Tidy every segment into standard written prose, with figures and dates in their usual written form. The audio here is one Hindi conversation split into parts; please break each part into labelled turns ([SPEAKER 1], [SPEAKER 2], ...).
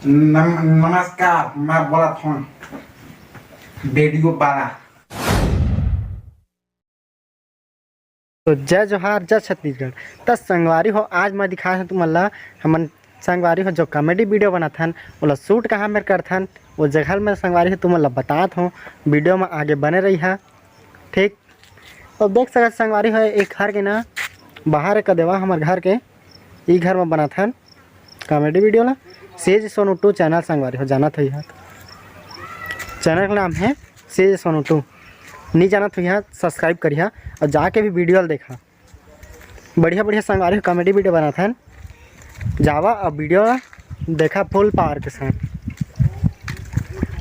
[SPEAKER 1] नमस्कार, मैं बोला था वीडियो बारा।
[SPEAKER 2] तो जय जोहार जय छत्तीसगढ़। तो संगवारी हो आज मैं दिखा है तुम्हारा हमन संगवारी हो जो कॉमेडी वीडियो बनाथन ओला शूट कहाँ में करथन वो जगह में संगवारी हो तुम्हारा बतात हूँ। वीडियो में आगे बने रही है ठीक। तो देख सकते संगवारी हो एक घर के ना बाहर का देवा हमारे घर के ई घर में बनाथन कॉमेडी वीडियो ला सेज सोनू 2 चैनल संगवारी हो जाना था। यह चैनल का नाम है सेज सोनू 2। नहीं जाना तो यहाँ सब्सक्राइब करिए और जाके भी वीडियो देखा। बढ़िया बढ़िया संगवारी हो कॉमेडी वीडियो बनाता है जावा और वीडियो देखा फुल पावर के साथ।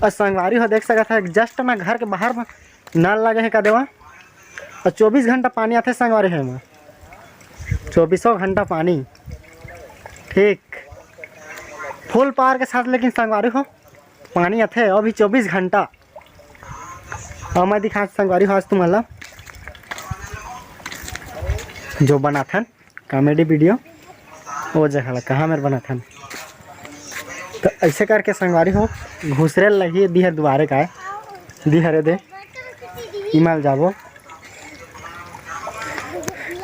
[SPEAKER 2] और संगवारी हो देख सकता है जस्ट ना घर के बाहर में नल लगे है का देवा और 24 घंटा पानी आते संगवारी है में 24 घंटा पानी ठीक फुल पावर के साथ। लेकिन संगवारी हो पानी आते अभी 24 घंटा। और मैं दिखा संगवारी हो आज तुम्हारा जो बना था कॉमेडी वीडियो वो जगह ला कहाँ मेरे बना था। तो ऐसे करके संगवारी हो घुसरे लगी दी है दोबारे का दी हरे दे ईमेल जाबो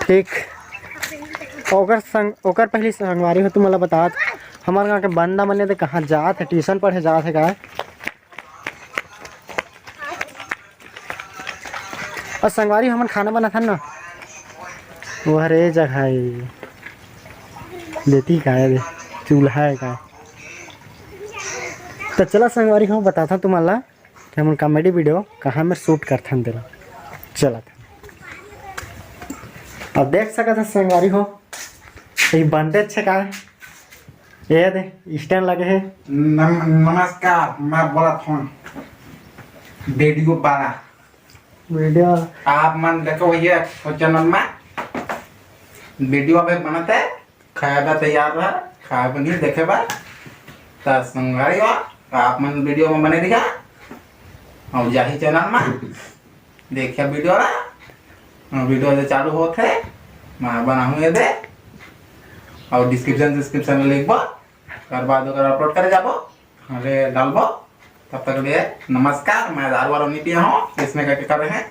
[SPEAKER 2] ठीक। ओकर पहली संगवारी हो तुम्हारा बता हमारे गाँव के बंदा बने थे कहाँ जात है ट्यूशन पढ़े जात है का। और संगवारी हमन खाना बना था ना वो हरे जगह देती का है चूल्हा है का। तो चला संगवारी हम बताता तुम्हारा कि हम कॉमेडी वीडियो कहाँ में शूट करते तेरा चला था। अब देख सका था संगवारी हो ये बनते अच्छे का है ये दे स्टैंड लगे है।
[SPEAKER 1] नमस्कार, मैं बोला था वीडियो बारा।
[SPEAKER 2] वीडियो
[SPEAKER 1] आप मन देखो ये चैनल में वीडियो अभी बनाते खाया तैयार रहा खाया बनी देखे बा तो संगवारी हो आप मन वीडियो में बने दिखा और जाही चैनल में देखिए वीडियो ला वीडियो जो चालू होते मैं बनाऊँ ये दे और डिस्क्रिप्शन में लिखबो कर बाद अगर अपलोड करे जाबो अरे डालबो। तब तक लिए नमस्कार, मैं दारू वारू नहीं पिया हूँ इसमें क्या कर रहे हैं।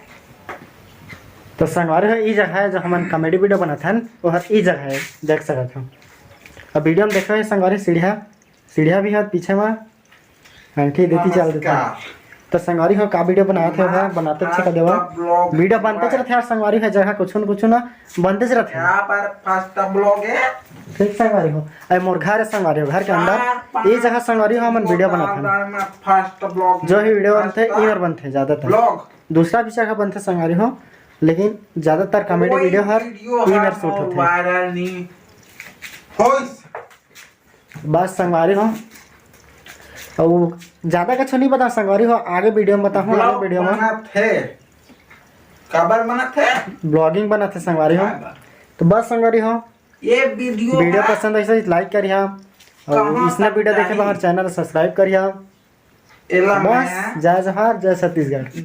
[SPEAKER 2] तो संगवारी है ई जगह है जो हम कॉमेडी वीडियो बनाते हैं वो हर ई जगह है देख सकते हो। अब वीडियो में देखो है संगवारी सीढ़िया भी है पीछे में अंठी देती चल देता है। तो संगवारी हो का वीडियो बनाते हो बनाते अच्छे का देवा वीडियो बनते चलते यार संगवारी है जगह कुछ ना बनते चलते
[SPEAKER 1] यहाँ पर फर्स्ट ब्लॉग है
[SPEAKER 2] ठीक। संगवारी हो अरे मोर घर है संगवारी हो घर के अंदर ये जगह संगवारी हो हम वीडियो बनाते हैं
[SPEAKER 1] फर्स्ट ब्लॉग
[SPEAKER 2] जो ही वीडियो बनते इधर बनते ज्यादातर दूसरा भी जगह बनते संगवारी हो लेकिन ज्यादातर कॉमेडी वीडियो हर इधर शूट होते हैं बस संगवारी हो। और ज्यादा कुछ नहीं बता संगवारी हो आगे वीडियो में बताऊँ आगे वीडियो में
[SPEAKER 1] खबर बना थे
[SPEAKER 2] ब्लॉगिंग बना थे संगवारी हो। तो बस संगवारी हो
[SPEAKER 1] ये वीडियो
[SPEAKER 2] पसंद ऐसे लाइक करिए और इसने वीडियो देखे हमारे चैनल सब्सक्राइब करिए। बस जय जोहार जय छत्तीसगढ़।